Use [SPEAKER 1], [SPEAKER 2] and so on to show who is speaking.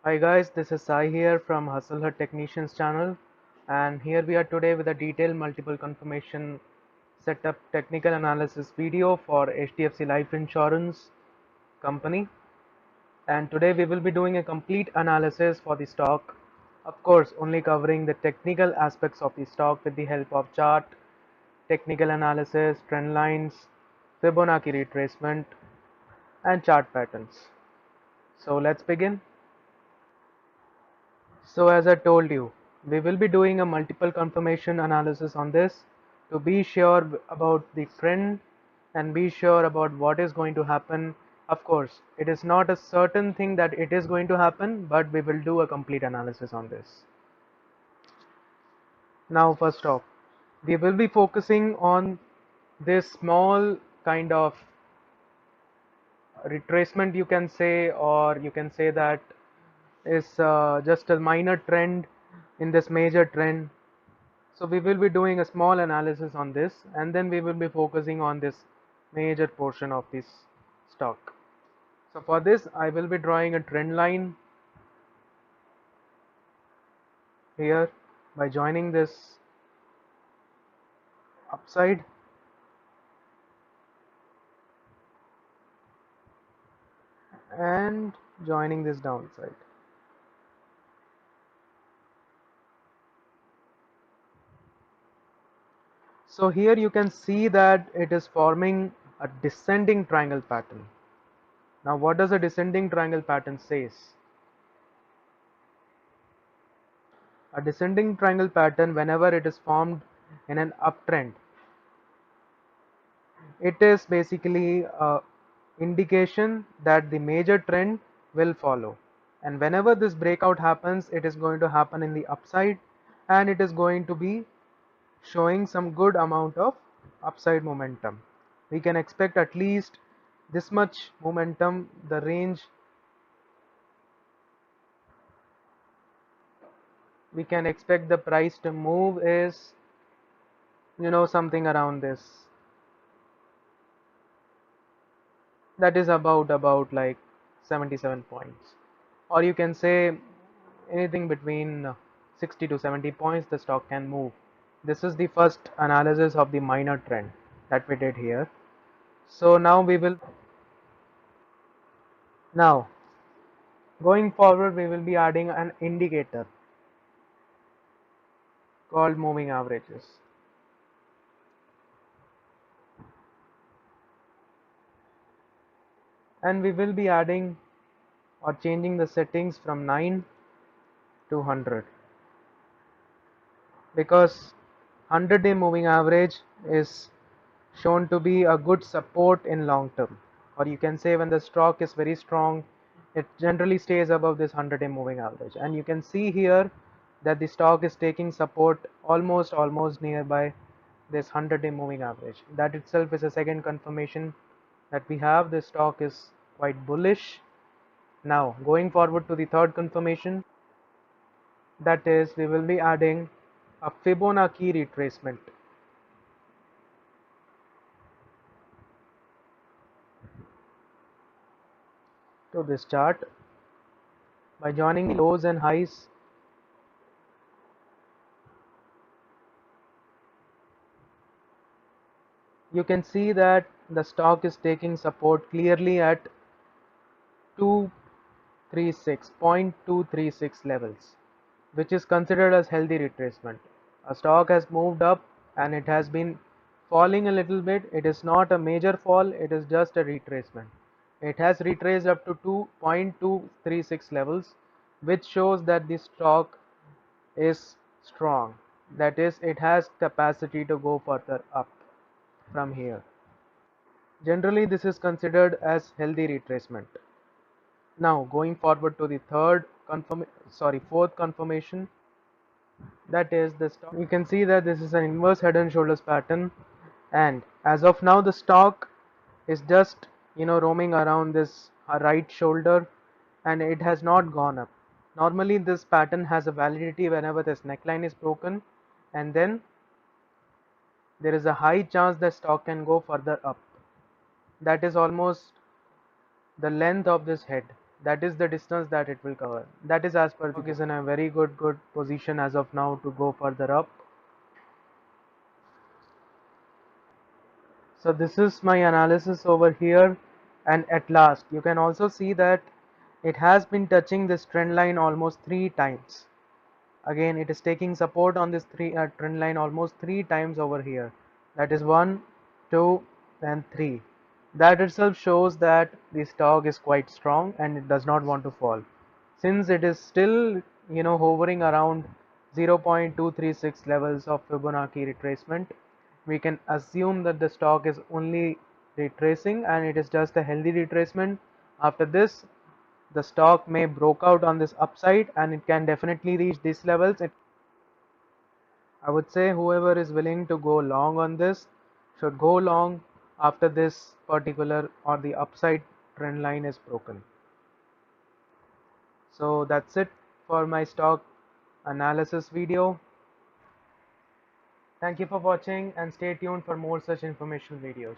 [SPEAKER 1] Hi guys, this is Sai here from Hustle Her Technicians channel, and here we are today with a detailed multiple confirmation setup technical analysis video for HDFC Life Insurance Company. And today we will be doing a complete analysis for the stock, of course only covering the technical aspects of the stock with the help of chart, technical analysis, trend lines, Fibonacci retracement and chart patterns. So let's begin. So as I told you, we will be doing a multiple confirmation analysis on this to be sure about the trend and be sure about what is going to happen. Of course, it is not a certain thing that it is going to happen, but we will do a complete analysis on this. Now, first off, we will be focusing on this small kind of retracement, you can say, or you can say that is just a minor trend in this major trend. So we will be doing a small analysis on this, and then we will be focusing on this major portion of this stock. So for this I will be drawing a trend line here by joining this upside and joining this downside. So here you can see that it is forming a descending triangle pattern. Now what does a descending triangle pattern says? A descending triangle pattern, whenever it is formed in an uptrend, it is basically a indication that the major trend will follow, and whenever this breakout happens, it is going to happen in the upside, and it is going to be showing some good amount of upside momentum. We can expect at least this much momentum. The range we can expect the price to move is, something around this. That is about like 77 points, or you can say anything between 60 to 70 points the stock can move. This is the first analysis of the minor trend that we did here. So now going forward we will be adding an indicator called moving averages, and we will be adding or changing the settings from 9 to 100, because 100-day moving average is shown to be a good support in long term, or you can say when the stock is very strong, it generally stays above this 100-day moving average. And you can see here that the stock is taking support almost nearby this 100-day moving average. That itself is a second confirmation that we have this stock is quite bullish. Now going forward to the third confirmation, that is we will be adding a Fibonacci retracement to this chart by joining the lows and highs. You can see that the stock is taking support clearly at 236.236 levels, which is considered as healthy retracement. A stock has moved up and it has been falling a little bit. It is not a major fall, it is just a retracement. It has retraced up to 2.236 levels, which shows that the stock is strong. That is, it has capacity to go further up from here. Generally, this is considered as healthy retracement. Now, going forward to the fourth confirmation, that is the stock. You can see that this is an inverse head and shoulders pattern, and as of now, the stock is just roaming around this right shoulder, and it has not gone up. Normally, this pattern has a validity whenever this neckline is broken, and then there is a high chance the stock can go further up. That is almost the length of this head. That is the distance that it will cover. That is as per the stock is in a very good position as of now to go further up. So this is my analysis over here, and at last you can also see that it has been touching this trend line almost 3 times. Again, it is taking support on this trend line almost 3 times over here. That is 1, 2, and 3. That itself shows that the stock is quite strong and it does not want to fall. Since it is still, hovering around 0.236 levels of Fibonacci retracement, we can assume that the stock is only retracing and it is just a healthy retracement. After this, the stock may broke out on this upside and it can definitely reach these levels. I would say whoever is willing to go long on this should go long after this particular or the upside trend line is broken. So that's it for my stock analysis video. Thank you for watching and stay tuned for more such informational videos.